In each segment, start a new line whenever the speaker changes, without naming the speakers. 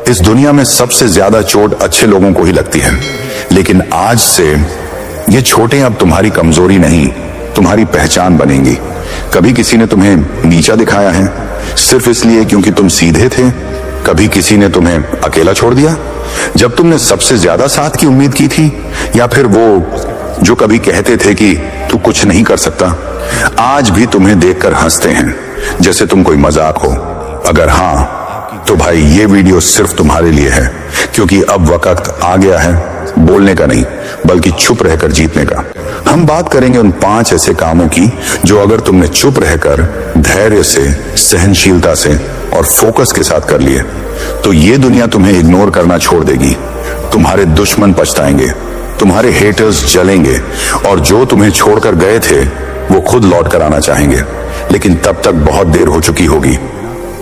इस दुनिया में सबसे ज्यादा चोट अच्छे लोगों को ही लगती है, लेकिन आज से ये चोटें अब तुम्हारी कमजोरी नहीं, तुम्हारी पहचान बनेंगी। कभी किसी ने तुम्हें नीचा दिखाया है सिर्फ इसलिए क्योंकि तुम सीधे थे। कभी किसी ने तुम्हें अकेला छोड़ दिया जब तुमने सबसे ज्यादा साथ की उम्मीद की थी, या फिर वो जो कभी कहते थे कि तू कुछ नहीं कर सकता, आज भी तुम्हें देखकर हंसते हैं जैसे तुम कोई मजाक हो। अगर हाँ, तो भाई ये वीडियो सिर्फ तुम्हारे लिए है, क्योंकि अब वक्त आ गया है बोलने का नहीं बल्कि चुप रहकर जीतने का। हम बात करेंगे उन 5 ऐसे कामों की जो अगर तुमने चुप रहकर धैर्य से, सहनशीलता से और फोकस के साथ कर लिए तो ये दुनिया तुम्हें इग्नोर करना छोड़ देगी। तुम्हारे दुश्मन पछताएंगे, तुम्हारे हेटर्स जलेंगे, और जो तुम्हें छोड़कर गए थे वो खुद लौट कर आना चाहेंगे, लेकिन तब तक बहुत देर हो चुकी होगी।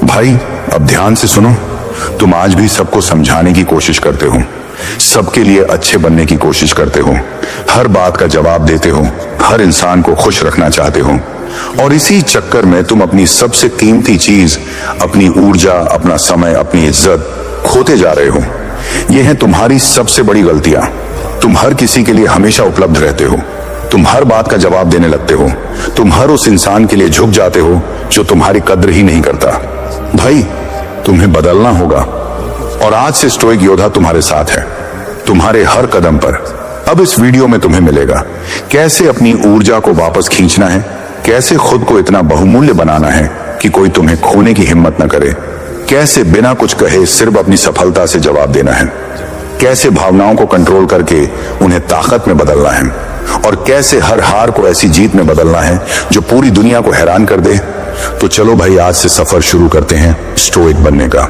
भाई अब ध्यान से सुनो, तुम आज भी सबको समझाने की कोशिश करते हो, सबके लिए अच्छे बनने की कोशिश करते हो, हर बात का जवाब देते हो, हर इंसान को खुश रखना चाहते हो, और इसी चक्कर में तुम अपनी सबसे कीमती चीज, अपनी ऊर्जा, अपना समय, अपनी इज्जत खोते जा रहे हो। यह है तुम्हारी सबसे बड़ी गलतियां। तुम हर किसी के लिए हमेशा उपलब्ध रहते हो, तुम हर बात का जवाब देने लगते हो, तुम हर उस इंसान के लिए झुक जाते हो जो तुम्हारी कद्र ही नहीं करता। भाई तुम्हें बदलना होगा, और आज से स्टोइक योद्धा तुम्हारे साथ है, तुम्हारे हर कदम पर। अब इस वीडियो में तुम्हें मिलेगा कैसे अपनी ऊर्जा को वापस खींचना है, कैसे खुद को इतना बहुमूल्य बनाना है कि कोई तुम्हें खोने की हिम्मत न करे, कैसे बिना कुछ कहे सिर्फ अपनी सफलता से जवाब देना है, कैसे भावनाओं को कंट्रोल करके उन्हें ताकत में बदलना है, और कैसे हर हार को ऐसी जीत में बदलना है जो पूरी दुनिया को हैरान कर दे। तो चलो भाई, आज से सफर शुरू करते हैं स्टोइक बनने का,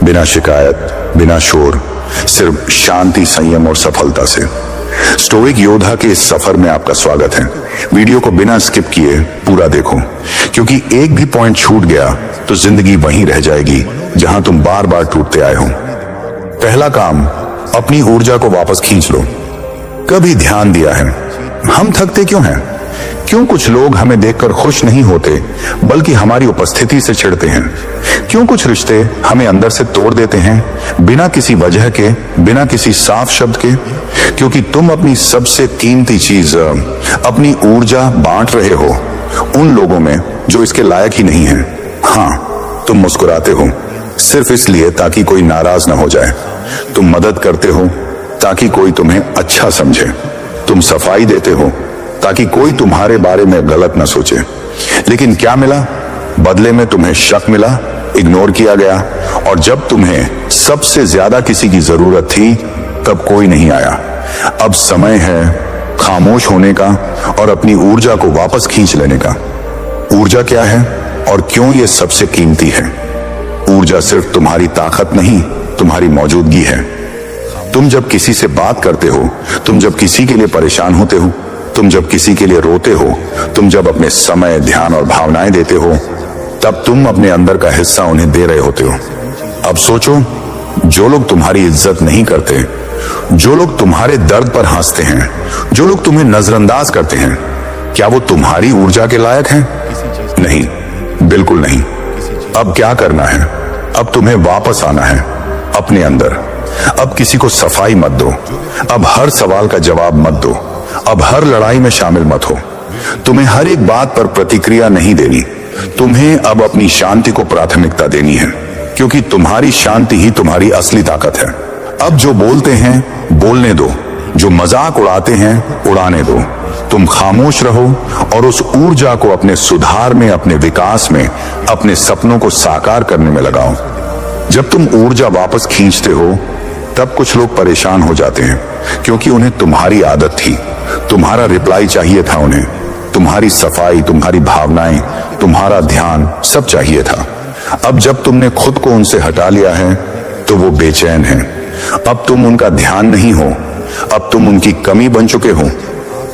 बिना शिकायत, बिना शोर, सिर्फ शांति, संयम और सफलता से। स्टोइक योद्धा के इस सफर में आपका स्वागत है। वीडियो को बिना स्किप किए पूरा देखो, क्योंकि एक भी पॉइंट छूट गया तो जिंदगी वहीं रह जाएगी जहां तुम बार बार टूटते आए हो। पहला काम, अपनी ऊर्जा को वापस खींच लो। कभी ध्यान दिया है हम थकते क्यों हैं? क्यों कुछ लोग हमें देखकर खुश नहीं होते बल्कि हमारी उपस्थिति से चिढ़ते हैं? क्यों कुछ रिश्ते हमें अंदर से तोड़ देते हैं बिना किसी वजह के, बिना किसी साफ शब्द के? क्योंकि तुम अपनी सबसे कीमती चीज, अपनी ऊर्जा बांट रहे हो उन लोगों में जो इसके लायक ही नहीं है। हाँ, तुम मुस्कुराते हो सिर्फ इसलिए ताकि कोई नाराज ना हो जाए, तुम मदद करते हो ताकि कोई तुम्हें अच्छा समझे, तुम सफाई देते हो ताकि कोई तुम्हारे बारे में गलत ना सोचे। लेकिन क्या मिला? बदले में तुम्हें शक मिला, इग्नोर किया गया, और जब तुम्हें सबसे ज्यादा किसी की जरूरत थी तब कोई नहीं आया। अब समय है खामोश होने का और अपनी ऊर्जा को वापस खींच लेने का। ऊर्जा क्या है और क्यों ये सबसे कीमती है? ऊर्जा सिर्फ तुम्हारी ताकत नहीं, तुम्हारी मौजूदगी है। तुम जब किसी से बात करते हो, तुम जब किसी के लिए परेशान होते हो, तुम जब किसी के लिए रोते हो, तुम जब अपने समय, ध्यान और भावनाएं देते हो, तब तुम अपने अंदर का हिस्सा उन्हें दे रहे होते हो। अब सोचो, जो लोग तुम्हारी इज्जत नहीं करते, जो लोग तुम्हारे दर्द पर हंसते हैं, जो लोग तुम्हें नजरअंदाज करते हैं, क्या वो तुम्हारी ऊर्जा के लायक हैं? नहीं, बिल्कुल नहीं। अब क्या करना है? अब तुम्हें वापस आना है अपने अंदर। अब किसी को सफाई मत दो, अब हर सवाल का जवाब मत दो, अब हर लड़ाई में शामिल मत हो। तुम्हें हर एक बात पर प्रतिक्रिया नहीं देनी, तुम्हें अब अपनी शांति को प्राथमिकता देनी है, क्योंकि तुम्हारी शांति ही तुम्हारी असली ताकत है। अब जो बोलते हैं बोलने दो, जो मजाक उड़ाते हैं उड़ाने दो। तुम खामोश रहो और उस ऊर्जा को अपने सुधार में, अपने विकास में, अपने सपनों को साकार करने में लगाओ। जब तुम ऊर्जा वापस खींचते हो तब कुछ लोग परेशान हो जाते हैं, क्योंकि उन्हें तुम्हारी आदत थी, तुम्हारा रिप्लाई चाहिए था उन्हें, तुम्हारी सफाई, तुम्हारी भावनाएं, तुम्हारा ध्यान सब चाहिए था। अब जब तुमने खुद को उनसे हटा लिया है तो वो बेचैन हैं। अब तुम उनका ध्यान नहीं हो, अब तुम उनकी कमी बन चुके हो।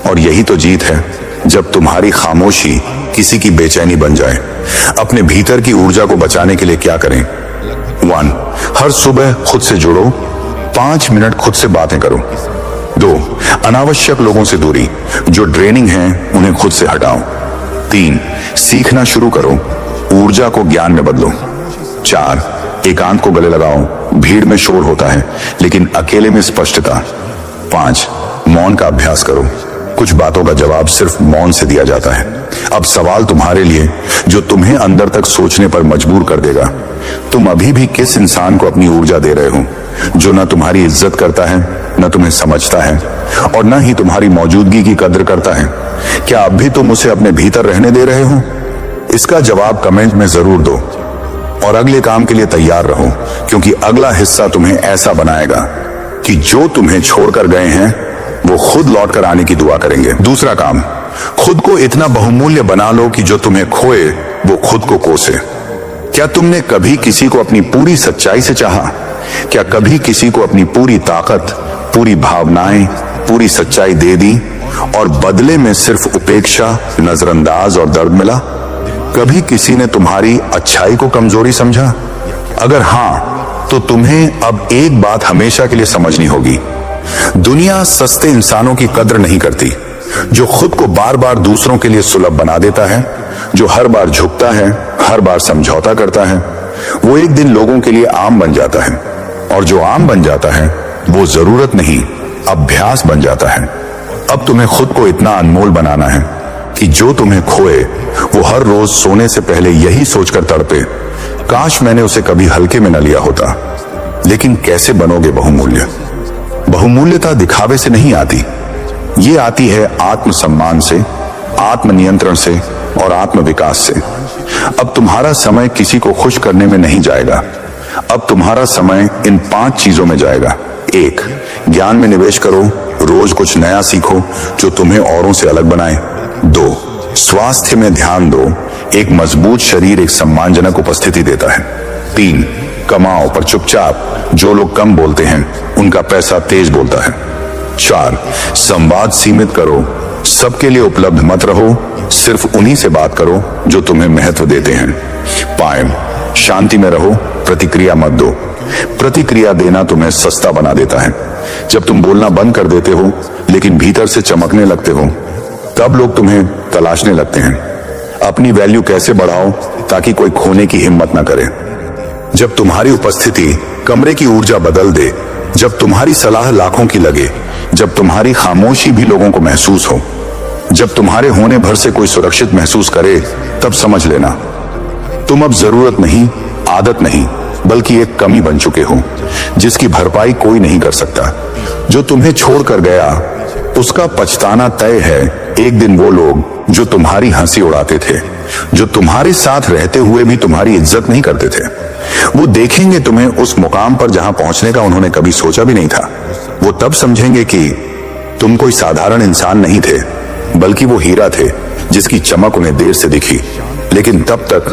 और यही तो जीत है, जब तुम्हारी खामोशी किसी की बेचैनी बन जाए। अपने भीतर की ऊर्जा को बचाने के लिए क्या करें? 1, हर सुबह खुद से जुड़ो, 5 मिनट खुद से बातें करो। 2, अनावश्यक लोगों से दूरी, जो ड्रेनिंग हैं उन्हें खुद से हटाओ। 3, सीखना शुरू करो, ऊर्जा को ज्ञान में बदलो। 4, एकांत को गले लगाओ, भीड़ में शोर होता है लेकिन अकेले में स्पष्टता। 5, मौन का अभ्यास करो। कुछ बातों का जवाब सिर्फ मौन से दिया जाता है। अब सवाल तुम्हारे लिए जो तुम्हें अंदर तक सोचने पर मजबूर कर देगा। तुम अभी भी किस इंसान को अपनी ऊर्जा दे रहे हो जो न तुम्हारी इज्जत करता है, न तुम्हें समझता है और न ही तुम्हारी मौजूदगी की कद्र करता है? क्या अब भी तुम उसे अपने भीतर रहने दे रहे हो? इसका जवाब कमेंट में जरूर दो और अगले काम के लिए तैयार रहो, क्योंकि अगला हिस्सा तुम्हें ऐसा बनाएगा कि जो तुम्हें छोड़कर गए हैं वो खुद लौटकर आने की दुआ करेंगे। दूसरा काम, खुद को इतना बहुमूल्य बना लो कि जो तुम्हें खोए वो खुद को कोसे। क्या तुमने कभी किसी को अपनी पूरी सच्चाई से चाहा? क्या कभी किसी को अपनी पूरी ताकत, पूरी भावनाएं, पूरी सच्चाई दे दी और बदले में सिर्फ उपेक्षा, नजरअंदाज और दर्द मिला? कभी किसी ने तुम्हारी अच्छाई को कमजोरी समझा? अगर हां, तो तुम्हें अब एक बात हमेशा के लिए समझनी होगी। दुनिया सस्ते इंसानों की कद्र नहीं करती। जो खुद को बार बार दूसरों के लिए सुलभ बना देता है, जो हर बार झुकता है, हर बार समझौता करता है, वो एक दिन लोगों के लिए आम बन जाता है। और जो आम बन जाता है वो जरूरत नहीं, अभ्यास बन जाता है। अब तुम्हें खुद को इतना अनमोल बनाना है कि जो तुम्हें खोए वो हर रोज सोने से पहले यही सोचकर तड़पे, काश मैंने उसे कभी हल्के में न लिया होता। लेकिन कैसे बनोगे बहुमूल्य? बहुमूल्यता दिखावे से नहीं आती, ये आती है आत्मसम्मान से, आत्मनियंत्रण से और आत्मविकास से। अब तुम्हारा समय किसी को खुश करने में नहीं जाएगा। अब तुम्हारा समय इन 5 चीजों में जाएगा। 1, ज्ञान में निवेश करो, रोज कुछ नया सीखो जो तुम्हें औरों से अलग बनाए। 2, स्वास्थ्य में ध्यान दो, एक मजबूत शरीर एक सम्मानजनक उपस्थिति देता है। 3, कमाओ पर चुपचाप, जो लोग कम बोलते हैं उनका पैसा तेज बोलता है। 4, संवाद सीमित करो, सबके लिए उपलब्ध मत रहो, सिर्फ उन्हीं से बात करो जो तुम्हें महत्व देते हैं। 5, शांति में रहो, प्रतिक्रिया मत दो। प्रतिक्रिया देना तुम्हें सस्ता बना देता है। जब तुम बोलना बंद कर देते हो लेकिन भीतर से चमकने लगते हो, तब लोग तुम्हें तलाशने लगते हैं। अपनी वैल्यू कैसे बढ़ाओ ताकि कोई खोने की हिम्मत ना करे। जब तुम्हारी उपस्थिति कमरे की ऊर्जा बदल दे, जब तुम्हारी सलाह लाखों की लगे, जब तुम्हारी खामोशी भी लोगों को महसूस हो, जब तुम्हारे होने भर से कोई सुरक्षित महसूस करे, तब समझ लेना तुम अब जरूरत नहीं, आदत नहीं, बल्कि एक कमी बन चुके हो जिसकी भरपाई कोई नहीं कर सकता। जो तुम्हें छोड़कर गया उसका पछताना तय है। एक दिन वो लोग जो तुम्हारी हंसी उड़ाते थे, जो तुम्हारे साथ रहते हुए भी तुम्हारी इज्जत नहीं करते थे, वो देखेंगे तुम्हें उस मुकाम पर जहां पहुंचने का उन्होंने कभी सोचा भी नहीं था। वो तब समझेंगे कि तुम कोई साधारण इंसान नहीं थे, बल्कि वो हीरा थे जिसकी चमक उन्हें देर से दिखी। लेकिन तब तक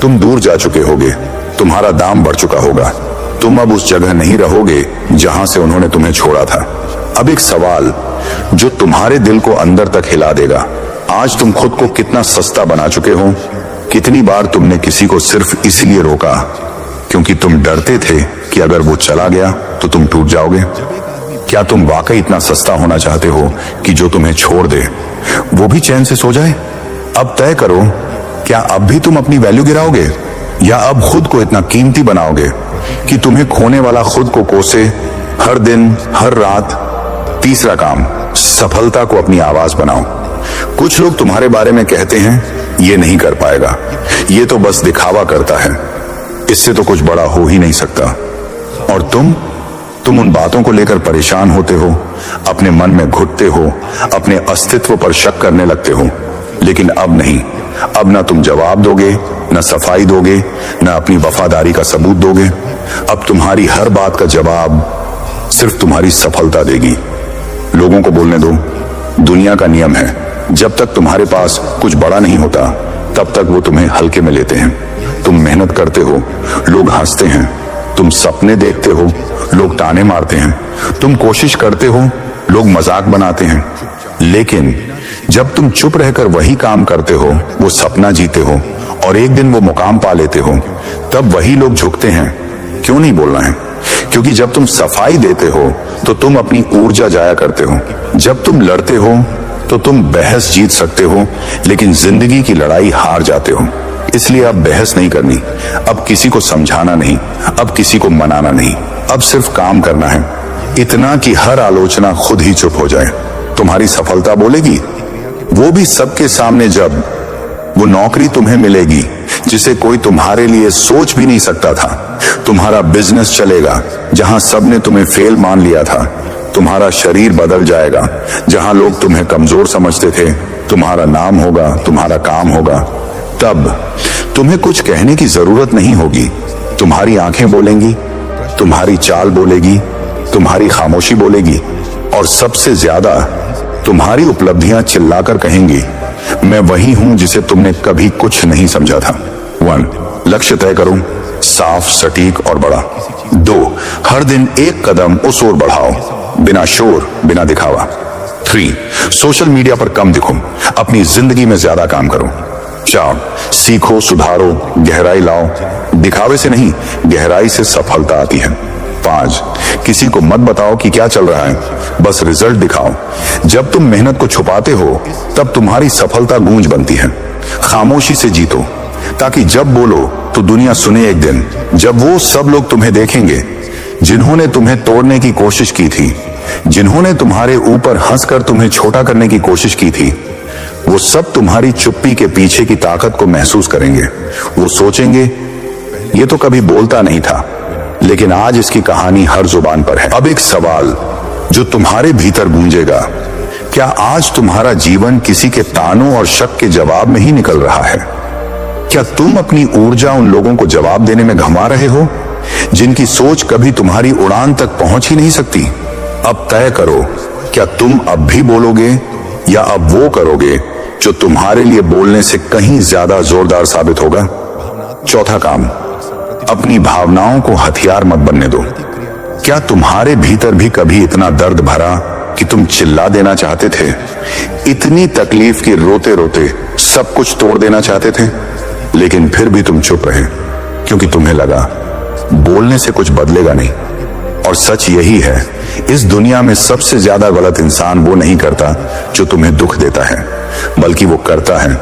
तुम दूर जा चुके होगे, तुम्हारा दाम बढ़ चुका होगा, तुम अब उस जगह नहीं रहोगे जहां से उन्होंने तुम्हें छोड़ा था। अब एक सवाल जो तुम्हारे दिल को अंदर तक हिला देगा, आज तुम खुद को कितना सस्ता बना चुके हो? कितनी बार तुमने किसी को सिर्फ इसलिए रोका क्योंकि तुम डरते थे कि अगर वो चला गया तो तुम टूट जाओगे? क्या तुम वाकई इतना सस्ता होना चाहते हो कि जो तुम्हें छोड़ दे वो भी चैन से सो जाए? अब तय करो, क्या अब भी तुम अपनी वैल्यू गिराओगे या अब खुद को इतना कीमती बनाओगे कि तुम्हें खोने वाला खुद को कोसे हर दिन, हर रात? तीसरा काम, सफलता को अपनी आवाज बनाओ। कुछ लोग तुम्हारे बारे में कहते हैं ये नहीं कर पाएगा, ये तो बस दिखावा करता है, इससे तो कुछ बड़ा हो ही नहीं सकता। और तुम उन बातों को लेकर परेशान होते हो, अपने मन में घुटते हो, अपने अस्तित्व पर शक करने लगते हो। लेकिन अब नहीं, अब ना तुम जवाब दोगे, ना सफाई दोगे, ना अपनी वफादारी का सबूत दोगे। अब तुम्हारी हर बात का जवाब सिर्फ तुम्हारी सफलता देगी। लोगों को बोलने दो, दुनिया का नियम है, जब तक तुम्हारे पास कुछ बड़ा नहीं होता तब तक वो तुम्हें हल्के में लेते हैं। तुम मेहनत करते हो, लोग हंसते हैं, तुम सपने देखते हो, लोग ताने मारते हैं, तुम कोशिश करते हो, लोग मजाक बनाते हैं। लेकिन जब तुम चुप रहकर वही काम करते हो, वो सपना जीते हो और एक दिन वो मुकाम पा लेते हो, तब वही लोग झुकते हैं। क्यों नहीं बोलना है? क्योंकि जब तुम सफाई देते हो तो तुम अपनी ऊर्जा जाया करते हो। जब तुम लड़ते हो तो तुम बहस जीत सकते हो, लेकिन जिंदगी की लड़ाई हार जाते हो। इसलिए अब बहस नहीं करनी, अब किसी को समझाना नहीं, अब किसी को मनाना नहीं, अब सिर्फ काम करना है, इतना कि हर आलोचना खुद ही चुप हो जाए। तुम्हारी सफलता बोलेगी, वो भी सबके सामने, जब वो नौकरी तुम्हें मिलेगी जिसे कोई तुम्हारे लिए सोच भी नहीं सकता था। तुम्हारा बिजनेस चलेगा जहां सबने तुम्हें फेल मान लिया था। तुम्हारा शरीर बदल जाएगा, जहां लोग तुम्हें कमजोर समझते थे। तुम्हारा नाम होगा, तुम्हारा काम होगा। तब तुम्हें कुछ कहने की जरूरत नहीं होगी। तुम्हारी आंखें बोलेंगी, तुम्हारी चाल बोलेगी, तुम्हारी खामोशी बोलेगी, और सबसे ज्यादा तुम्हारी उपलब्धियां चिल्लाकर कहेंगी, मैं वही हूं जिसे तुमने कभी कुछ नहीं समझा था। 1. लक्ष्य तय करो, साफ, सटीक और बड़ा। 2. हर दिन एक कदम उस ओर बढ़ाओ, बिना शोर, बिना दिखावा। 3. सोशल मीडिया पर कम दिखो, अपनी जिंदगी में ज्यादा काम करो। 4. सीखो, सुधारो, गहराई लाओ। दिखावे से नहीं, गहराई से सफलता आती है। 5. किसी को मत बताओ कि क्या चल रहा है, बस रिजल्ट दिखाओ। जब तुम मेहनत को छुपाते हो तब तुम्हारी सफलता गूंज बनती है। खामोशी से जीतो, ताकि जब बोलो तो दुनिया सुने एक दिन, जब वो सब लोग तुम्हें देखेंगे जिन्होंने तुम्हें तोड़ने की कोशिश की थी, जिन्होंने तुम्हारे ऊपर हंसकर तुम्हें छोटा करने की कोशिश की थी। वो सब तुम्हारी चुप्पी के पीछे की ताकत को महसूस करेंगे। वो सोचेंगे, ये तो कभी बोलता नहीं था, लेकिन आज इसकी कहानी हर जुबान पर है। अब एक सवाल जो तुम्हारे भीतर गूंजेगा, क्या आज तुम्हारा जीवन किसी के तानों और शक के जवाब में ही निकल रहा है? क्या तुम अपनी ऊर्जा उन लोगों को जवाब देने में घमा रहे हो जिनकी सोच कभी तुम्हारी उड़ान तक पहुंच ही नहीं सकती? अब तय करो, क्या तुम अब भी बोलोगे या अब वो करोगे जो तुम्हारे लिए बोलने से कहीं ज्यादा जोरदार साबित होगा? चौथा काम, अपनी भावनाओं को हथियार मत बनने दो। क्या तुम्हारे भीतर भी कभी इतना दर्द भरा कि तुम चिल्ला देना चाहते थे? इतनी तकलीफ कि रोते रोते सब कुछ तोड़ देना चाहते थे, लेकिन फिर भी तुम चुप रहे क्योंकि तुम्हें लगा बोलने से कुछ बदलेगा नहीं। और सच यही है, इस दुनिया में सबसे ज्यादा गलत इंसान वो नहीं करता जो तुम्हें दुख देता है, बल्कि वो करता है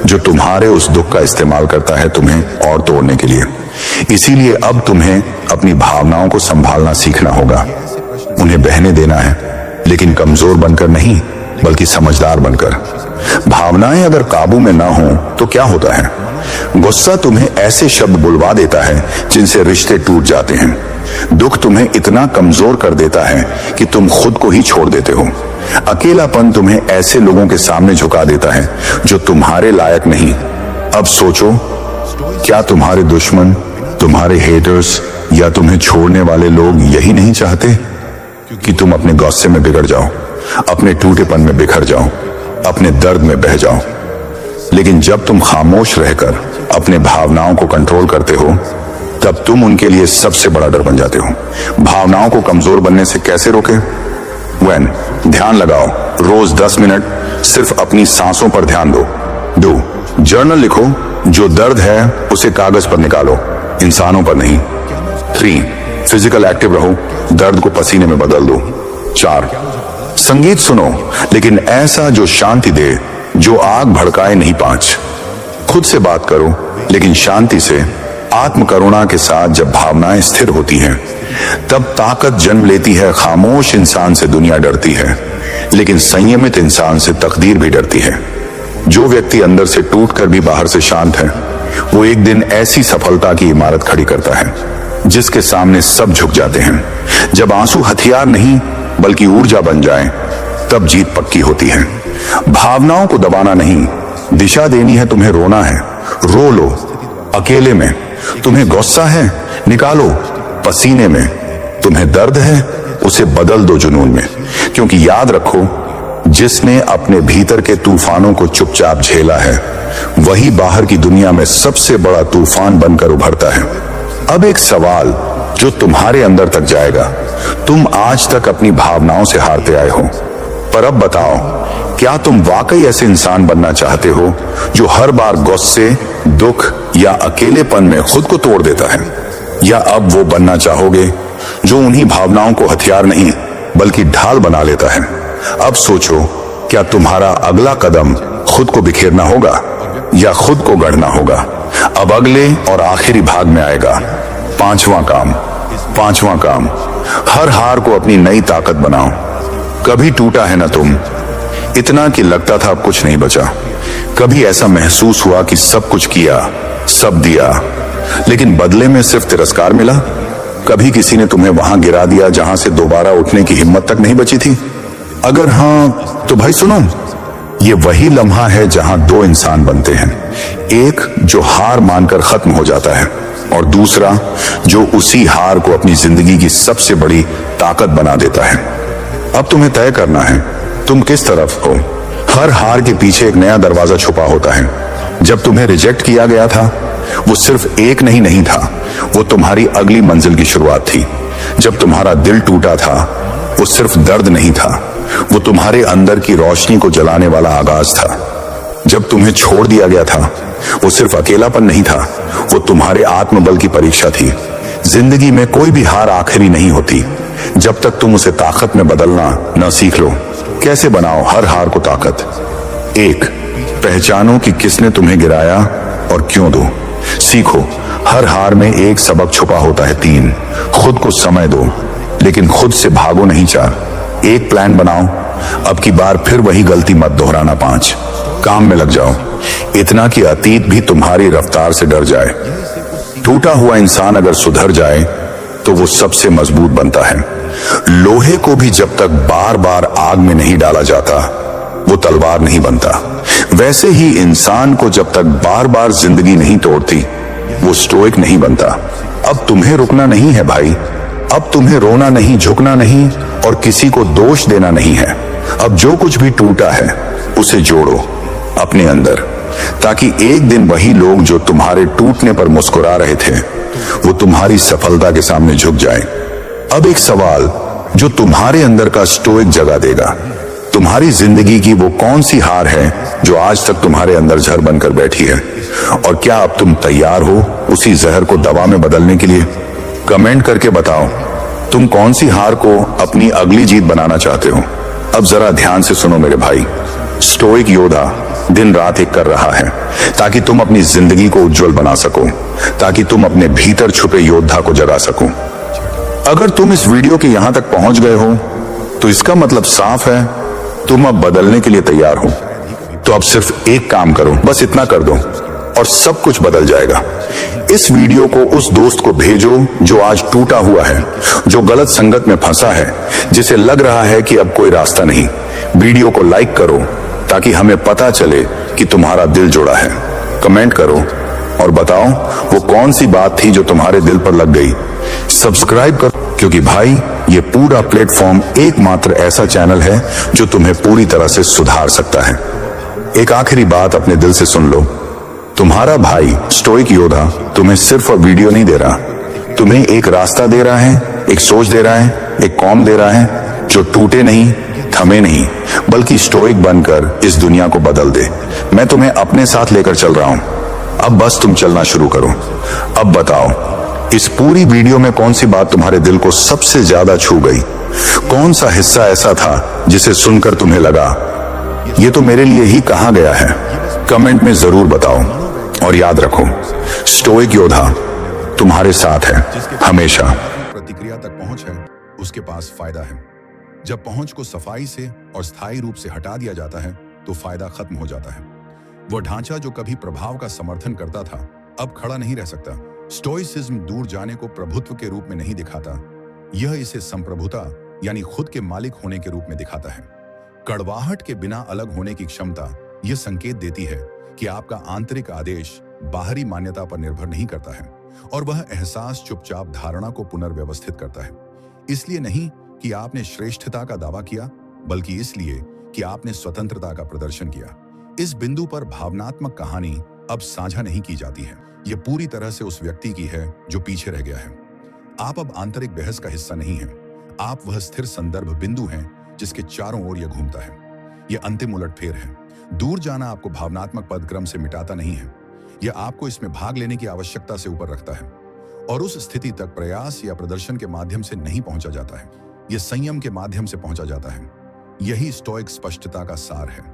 जो तुम्हारे उस दुख का इस्तेमाल करता है तुम्हें और तोड़ने के लिए। इसीलिए अब तुम्हें अपनी भावनाओं को संभालना सीखना होगा। उन्हें बहने देना है, लेकिन कमजोर बनकर नहीं, बल्कि समझदार बनकर। भावनाएं अगर काबू में ना हो तो क्या होता है? गुस्सा तुम्हें ऐसे शब्द बुलवा देता है जिनसे रिश्ते टूट जाते हैं। दुख तुम्हें इतना कमजोर कर देता है कि तुम खुद को ही छोड़ देते हो। अकेलापन तुम्हें ऐसे लोगों के सामने झुका देता है जो तुम्हारे लायक नहीं। अब सोचो, क्या तुम्हारे दुश्मन, तुम्हारे हेटर्स या तुम्हें छोड़ने वाले लोग यही नहीं चाहते कि तुम अपने गुस्से में बिगड़ जाओ, अपने टूटेपन में बिखर जाओ, अपने दर्द में बह जाओ? लेकिन जब तुम खामोश रहकर अपने भावनाओं को कंट्रोल करते हो, तब तुम उनके लिए सबसे बड़ा डर बन जाते हो। भावनाओं को कमजोर बनने से कैसे रोके? ध्यान लगाओ, रोज 10 मिनट सिर्फ अपनी सांसों पर ध्यान दो। 2. जर्नल लिखो, जो दर्द है उसे कागज पर निकालो, इंसानों पर नहीं। 3. फिजिकल एक्टिव रहो, दर्द को पसीने में बदल दो। 4. संगीत सुनो, लेकिन ऐसा जो शांति दे, जो आग भड़काए नहीं। 5. खुद से बात करो, लेकिन शांति से, आत्म करुणा के साथ। जब भावनाएं स्थिर होती हैं तब ताकत जन्म लेती है। खामोश इंसान से दुनिया डरती है, लेकिन संयमित इंसान से तकदीर भी डरती है। जो व्यक्ति अंदर से टूटकर भी बाहर से शांत है, वो एक दिन ऐसी सफलता की इमारत खड़ी करता है जिसके सामने सब झुक जाते हैं। जब आंसू हथियार नहीं बल्कि ऊर्जा बन जाए, तब जीत पक्की होती है। भावनाओं को दबाना नहीं, दिशा देनी है। तुम्हें रोना है, रो लो अकेले में। तुम्हें गुस्सा है, निकालो पसीने में। तुम्हें दर्द है, उसे बदल दो जुनून में। क्योंकि याद रखो, जिसने अपने भीतर के तूफानों को चुपचाप झेला है, वही बाहर की दुनिया में सबसे बड़ा तूफान बनकर उभरता है। अब एक सवाल जो तुम्हारे अंदर तक जाएगा, तुम आज तक अपनी भावनाओं से हारते आए हो, पर अब बताओ, क्या तुम वाकई ऐसे इंसान बनना चाहते हो जो हर बार गुस्से, दुख या अकेलेपन में खुद को तोड़ देता है? या अब वो बनना चाहोगे जो उन्हीं भावनाओं को हथियार नहीं बल्कि ढाल बना लेता है? अब सोचो, क्या तुम्हारा अगला कदम खुद को बिखेरना होगा या खुद को गढ़ना होगा। अब अगले और आखिरी भाग में आएगा पांचवा काम। हर हार को अपनी नई ताकत बनाओ। कभी टूटा है ना तुम, इतना कि लगता था अब कुछ नहीं बचा। कभी ऐसा महसूस हुआ कि सब कुछ किया, सब दिया, लेकिन बदले में सिर्फ तिरस्कार मिला। कभी किसी ने तुम्हें वहां गिरा दिया जहां से दोबारा उठने की हिम्मत तक नहीं बची थी? अगर हाँ तो भाई सुनो, ये वही लम्हा है जहां दो इंसान बनते हैं। एक जो हार मानकर खत्म हो जाता है और दूसरा जो उसी हार को अपनी जिंदगी की सबसे बड़ी ताकत बना देता है। अब तुम्हें तय करना है तुम किस तरफ हो। हर हार के पीछे एक नया दरवाजा छुपा होता है। जब तुम्हें रिजेक्ट किया गया था, वो सिर्फ एक नहीं था, वो तुम्हारी अगली मंजिल की शुरुआत थी। जब तुम्हारा दिल टूटा था, वो सिर्फ दर्द नहीं था, वो तुम्हारे अंदर की रोशनी को जलाने वाला आगाज था। जब तुम्हें छोड़ दिया गया था, वो सिर्फ अकेलापन नहीं था, वो तुम्हारे आत्मबल की परीक्षा थी। जिंदगी में कोई भी हार आखिरी नहीं होती जब तक तुम उसे ताकत में बदलना न सीख लो। कैसे बनाओ हर हार को ताकत? एक, पहचानो कि किसने तुम्हें गिराया और क्यों। दो, सीखो हर हार में एक सबक छुपा होता है। तीन, खुद को समय दो, लेकिन खुद से भागो नहीं। चार, एक प्लान बनाओ, अब की बार फिर वही गलती मत दोहराना। पांच, काम में लग जाओ, इतना कि अतीत भी तुम्हारी रफ्तार से डर जाए। टूटा हुआ इंसान अगर सुधर जाए तो वो सबसे मजबूत बनता है। लोहे को भी जब तक बार बार आग में नहीं डाला जाता, वो तलवार नहीं बनता। वैसे ही इंसान को जब तक बार बार जिंदगी नहीं तोड़ती, वो स्टोइक नहीं बनता। अब तुम्हें रुकना नहीं है भाई, अब तुम्हें रोना नहीं, झुकना नहीं और किसी को दोष देना नहीं है। अब जो कुछ भी टूटा है उसे जोड़ो अपने अंदर, ताकि एक दिन वही लोग जो तुम्हारे टूटने पर मुस्कुरा रहे थे, वो तुम्हारी सफलता के सामने झुक जाए। अब एक सवाल जो तुम्हारे अंदर का स्टोइक जगा देगा, तुम्हारी जिंदगी की वो कौन सी हार है जो आज तक तुम्हारे अंदर जहर बनकर बैठी है, और क्या अब तुम तैयार हो उसी जहर को दवा में बदलने के लिए? कमेंट करके बताओ तुम कौन सी हार को अपनी अगली जीत बनाना चाहते हो। अब जरा ध्यान से सुनो मेरे भाई, स्टोइक योद्धा दिन रात एक कर रहा है ताकि तुम अपनी जिंदगी को उज्जवल बना सको, ताकि तुम अपने भीतर छुपे योद्धा को जगा सको। अगर तुम इस वीडियो के यहां तक पहुंच गए हो तो इसका मतलब साफ है, तुम अब बदलने के लिए तैयार हो। तो अब सिर्फ एक काम करो, बस इतना कर दो और सब कुछ बदल जाएगा। इस वीडियो को उस दोस्त को भेजो जो आज टूटा हुआ है, जो गलत संगत में फंसा है, जिसे लग रहा है कि अब कोई रास्ता नहीं। वीडियो को लाइक करो ताकि हमें पता चले कि तुम्हारा दिल जुड़ा है। कमेंट करो और बताओ वो कौन सी बात थी जो तुम्हारे दिल पर लग गई। सब्सक्राइब करो, क्योंकि भाई ये पूरा प्लेटफॉर्म एकमात्र ऐसा चैनल है जो तुम्हें पूरी तरह से सुधार सकता है। एक आखिरी बात अपने दिल से सुन लो, तुम्हारा भाई स्टोइक योद्धा तुम्हें सिर्फ वीडियो नहीं दे रहा, तुम्हें एक रास्ता दे रहा है, एक सोच दे रहा है, एक कॉम दे रहा है जो टूटे नहीं, थमे नहीं, बल्कि स्टोइक बनकर इस दुनिया को बदल दे। मैं तुम्हें अपने साथ लेकर चल रहा हूं, अब बस तुम चलना शुरू करो। अब बताओ इस पूरी वीडियो में कौन सी बात तुम्हारे दिल को सबसे ज्यादा छू गई? कौन सा हिस्सा ऐसा था जिसे सुनकर तुम्हें लगा ये तो मेरे लिए ही कहा गया है? कमेंट में जरूर बताओ और याद रखो, स्टोइक योद्धा तुम्हारे साथ है हमेशा।
प्रतिक्रिया तक पहुंच है, उसके पास फायदा है। जब पहुंच को सफाई से और स्थायी रूप से हटा दिया जाता है तो फायदा खत्म हो जाता है। वो ढांचा जो कभी प्रभाव का समर्थन करता था, अब खड़ा नहीं रह सकता। स्टोइसिज्म दूर जाने को प्रभुत्व के रूप में नहीं दिखाता, यह इसे संप्रभुता यानी खुद के मालिक होने के रूप में दिखाता है। कड़वाहट के बिना अलग होने की क्षमता यह संकेत देती है कि आपका आंतरिक आदेश बाहरी मान्यता पर निर्भर नहीं करता है, और वह एहसास चुपचाप धारणा को पुनर्व्यवस्थित करता है। इसलिए नहीं कि आपने श्रेष्ठता का दावा किया, बल्कि इसलिए कि आपने स्वतंत्रता का प्रदर्शन किया। इस बिंदु पर भावनात्मक कहानी अब साझा नहीं की जाती है, यह पूरी तरह से उस व्यक्ति की है जो पीछे रह गया है। आप अब आंतरिक बहस का हिस्सा नहीं हैं, आप वह स्थिर संदर्भ बिंदु हैं जिसके चारों ओर यह घूमता है। यह अंतिम उलटफेर है। दूर जाना आपको भावनात्मक पदक्रम से मिटाता नहीं है, यह आपको इसमें भाग लेने की आवश्यकता से ऊपर रखता है, और उस स्थिति तक प्रयास या प्रदर्शन के माध्यम से नहीं पहुंचा जाता है, यह संयम के माध्यम से पहुंचा जाता है। यही स्टोइक स्पष्टता का सार है।